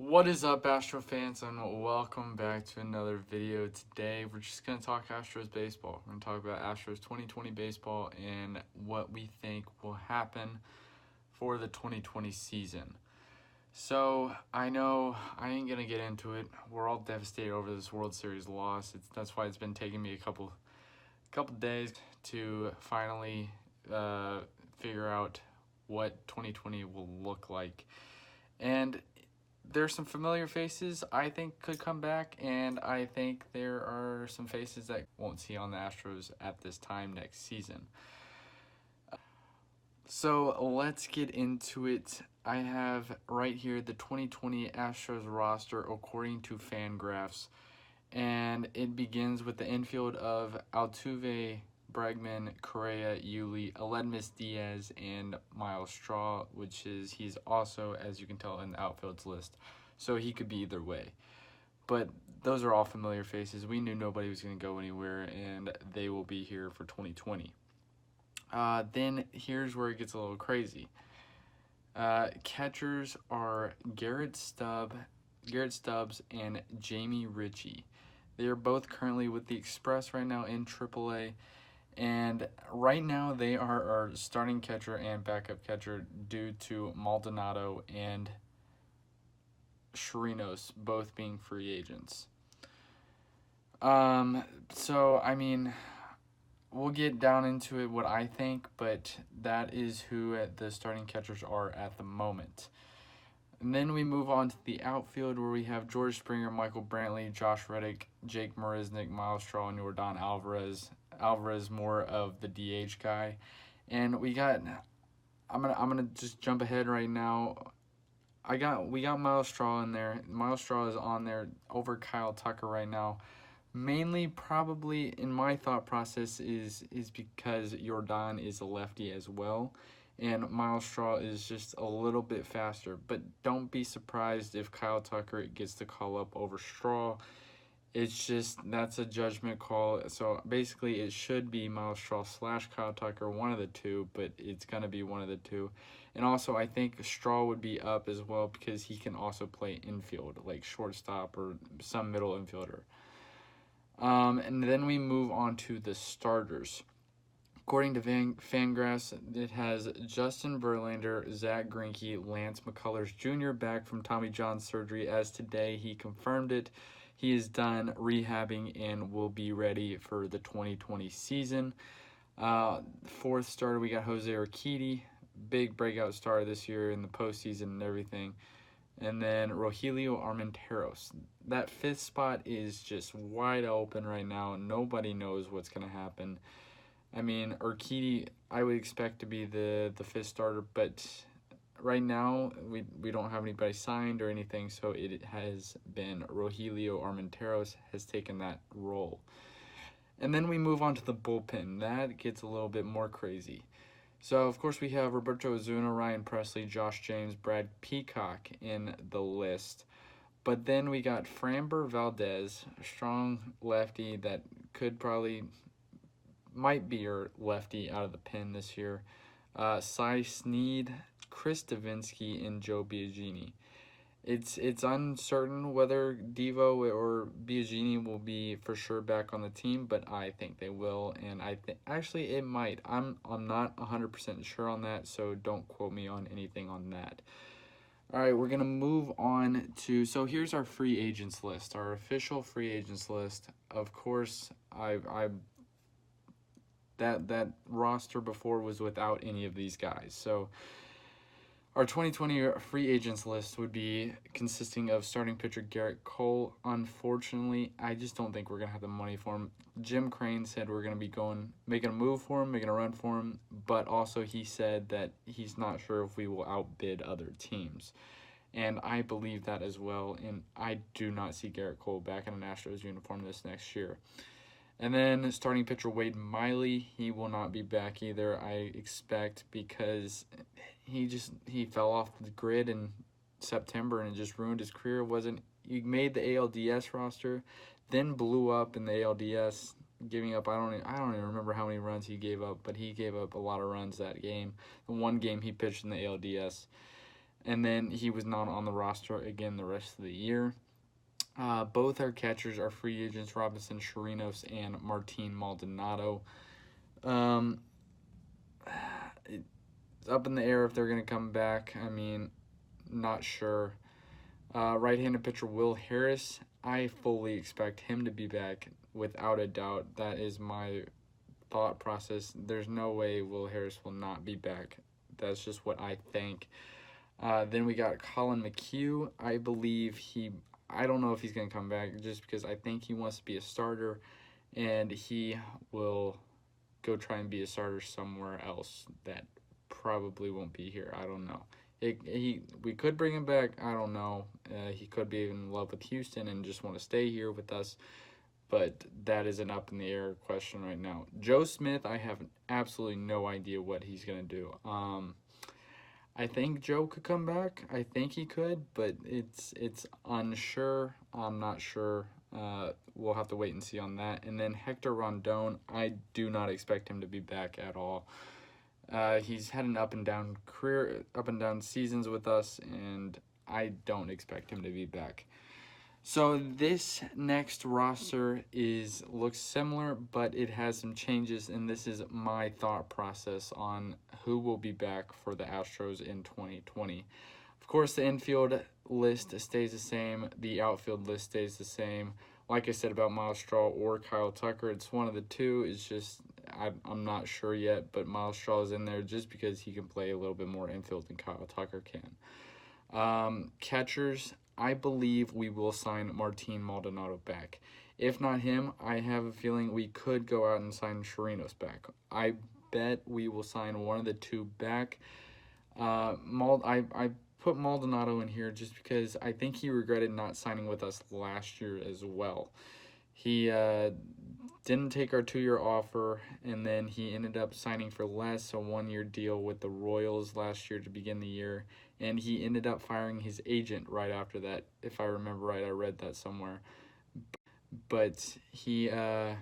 What is up, Astro fans, and welcome back to another video. Today, we're just going to talk Astros baseball. We're going to talk about Astros 2020 baseball and what we think will happen for the 2020 season. So, I know I ain't going to get into it. We're all devastated over this World Series loss. That's why it's been taking me a couple days to finally figure out what 2020 will look like. And there's some familiar faces I think could come back, and I think there are some faces that won't see on the Astros at this time next season. So let's get into it. I have right here the 2020 Astros roster according to Fangraphs, and it begins with the infield of Altuve, Bregman, Correa, Yuli, Aledmys Diaz, and Miles Straw, he's also, as you can tell, in the outfield's list. So he could be either way. But those are all familiar faces. We knew nobody was going to go anywhere, and they will be here for 2020. Then here's where it gets a little crazy. Catchers are Garrett Stubbs, and Jamie Ritchie. They are both currently with the Express right now in AAA. And right now they are our starting catcher and backup catcher due to Maldonado and Chirinos both being free agents. So, I mean, we'll get down into it what I think, but that is who the starting catchers are at the moment. And then we move on to the outfield where we have George Springer, Michael Brantley, Josh Reddick, Jake Marisnick, Miles Straw, and Yordan Alvarez. Alvarez more of the DH guy. And we got I'm gonna just jump ahead right now. We got Miles Straw in there. Miles Straw is on there over Kyle Tucker right now. Mainly probably in my thought process is because Yordan is a lefty as well. And Miles Straw is just a little bit faster. But don't be surprised if Kyle Tucker gets the call up over Straw. It's just, that's a judgment call. So basically it should be Miles Straw / Kyle Tucker, one of the two, but it's going to be one of the two. And also I think Straw would be up as well because he can also play infield, like shortstop or some middle infielder. And then we move on to the starters. According to Fangraphs, it has Justin Verlander, Zach Greinke, Lance McCullers Jr. back from Tommy John surgery. As today, he confirmed it. He is done rehabbing and will be ready for the 2020 season. Fourth starter, we got Jose Urquidy, big breakout star this year in the postseason and everything. And then Rogelio Armenteros. That fifth spot is just wide open right now. Nobody knows what's going to happen. I mean, Urquidy, I would expect to be the fifth starter, but right now we don't have anybody signed or anything, so it has been Rogelio Armenteros has taken that role. And then we move on to the bullpen. That gets a little bit more crazy. So, of course, we have Roberto Ozuna, Ryan Presley, Josh James, Brad Peacock in the list. But then we got Framber Valdez, a strong lefty that might be your lefty out of the pen this year. Cy Sneed, Chris Davinsky, and Joe Biagini. It's uncertain whether Devo or Biagini will be for sure back on the team, but I think they will, and I think actually it might. I'm not 100% sure on that, so don't quote me on anything on that. All right, we're gonna move on to, so here's our free agents list, our official free agents list. Of course, that roster before was without any of these guys, so. Our 2020 free agents list would be consisting of starting pitcher Garrett Cole. Unfortunately, I just don't think we're going to have the money for him. Jim Crane said we're going to be making a move for him, making a run for him, but also he said that he's not sure if we will outbid other teams. And I believe that as well, and I do not see Garrett Cole back in an Astros uniform this next year. And then starting pitcher Wade Miley, he will not be back either, I expect, because he fell off the grid in September and it just ruined his career. He made the ALDS roster, then blew up in the ALDS, giving up I don't even remember how many runs he gave up, but he gave up a lot of runs that game. The one game he pitched in the ALDS. and then he was not on the roster again the rest of the year. Both our catchers are free agents, Robinson Chirinos and Martin Maldonado. It's up in the air if they're going to come back. I mean, not sure. Right-handed pitcher Will Harris, I fully expect him to be back without a doubt. That is my thought process. There's no way Will Harris will not be back. That's just what I think. Then we got Colin McHugh. I don't know if he's going to come back just because I think he wants to be a starter, and he will go try and be a starter somewhere else that probably won't be here. I don't know. We could bring him back. I don't know. He could be in love with Houston and just want to stay here with us, but that is an up in the air question right now. Joe Smith, I have absolutely no idea what he's going to do. I think Joe could come back. I think he could, but it's unsure. I'm not sure. We'll have to wait and see on that. And then Hector Rondon, I do not expect him to be back at all. He's had an up and down career, up and down seasons with us, and I don't expect him to be back. So this next roster looks similar, but it has some changes, and this is my thought process on who will be back for the Astros in 2020. Of course, the infield list stays the same. The outfield list stays the same. Like I said about Miles Straw or Kyle Tucker, it's one of the two. It's just I'm not sure yet, but Miles Straw is in there just because he can play a little bit more infield than Kyle Tucker can. Catchers, I believe we will sign Martin Maldonado back. If not him, I have a feeling we could go out and sign Chirinos back. I bet we will sign one of the two back. I put Maldonado in here just because I think he regretted not signing with us last year as well. He didn't take our 2-year offer, and then he ended up signing for less, a 1-year deal with the Royals last year to begin the year, and he ended up firing his agent right after that, if I remember right. I read that somewhere. But I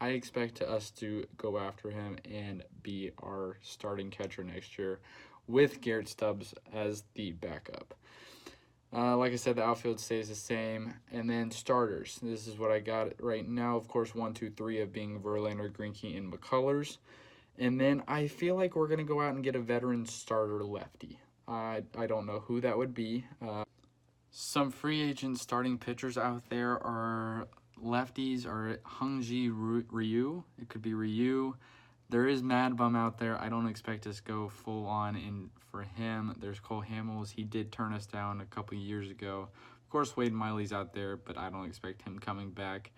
expect us to go after him and be our starting catcher next year with Garrett Stubbs as the backup. Like I said, the outfield stays the same. And then starters. This is what I got right now. Of course, 1, 2, 3 of being Verlander, Greinke, and McCullers. And then I feel like we're going to go out and get a veteran starter lefty. I don't know who that would be. Some free agent starting pitchers out there are lefties or Hung-ji Ryu. It could be Ryu. There is Mad Bum out there. I don't expect us to go full on in for him. There's Cole Hamels. He did turn us down a couple years ago. Of course, Wade Miley's out there, but I don't expect him coming back.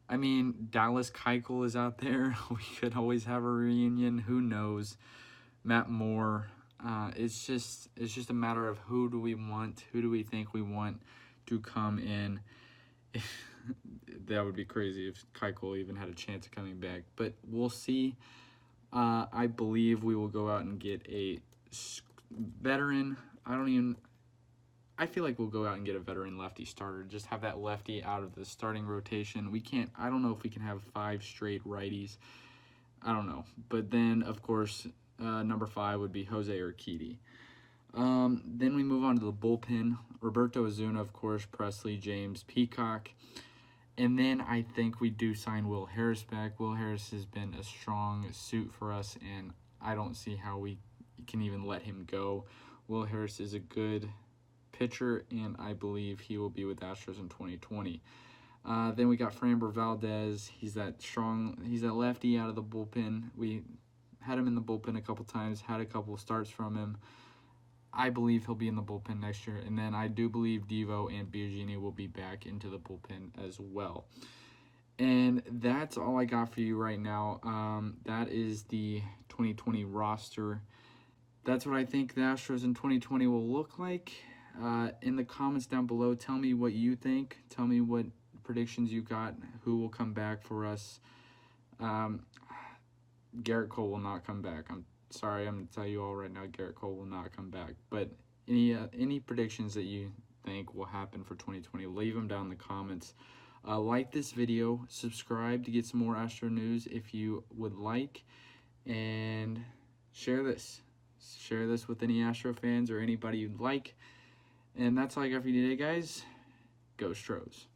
I mean, Dallas Keuchel is out there. We could always have a reunion. Who knows? Matt Moore. It's just a matter of who do we want? Who do we think we want to come in? That would be crazy if Keuchel even had a chance of coming back. But we'll see. I believe we will go out and get a veteran. I feel like we'll go out and get a veteran lefty starter. Just have that lefty out of the starting rotation. I don't know if we can have 5 straight righties. I don't know. But then, of course, number 5 would be Jose Urquidy. Then we move on to the bullpen. Roberto Ozuna, of course, Presley, James, Peacock. And then I think we do sign Will Harris back. Will Harris has been a strong suit for us, and I don't see how we can even let him go. Will Harris is a good pitcher, and I believe he will be with Astros in 2020. Then we got Framber Valdez. He's that lefty out of the bullpen. We had him in the bullpen a couple times, had a couple starts from him. I believe he'll be in the bullpen next year. And then I do believe Devo and Biagini will be back into the bullpen as well. And that's all I got for you right now. That is the 2020 roster. That's what I think the Astros in 2020 will look like. In the comments down below, tell me what you think. Tell me what predictions you got. Who will come back for us. Garrett Cole will not come back. I'm sorry, I'm going to tell you all right now, Garrett Cole will not come back. But any predictions that you think will happen for 2020, leave them down in the comments. Like this video, subscribe to get some more Astro news if you would like, and share this. Share this with any Astro fans or anybody you'd like. And that's all I got for you today, guys. Go Stros.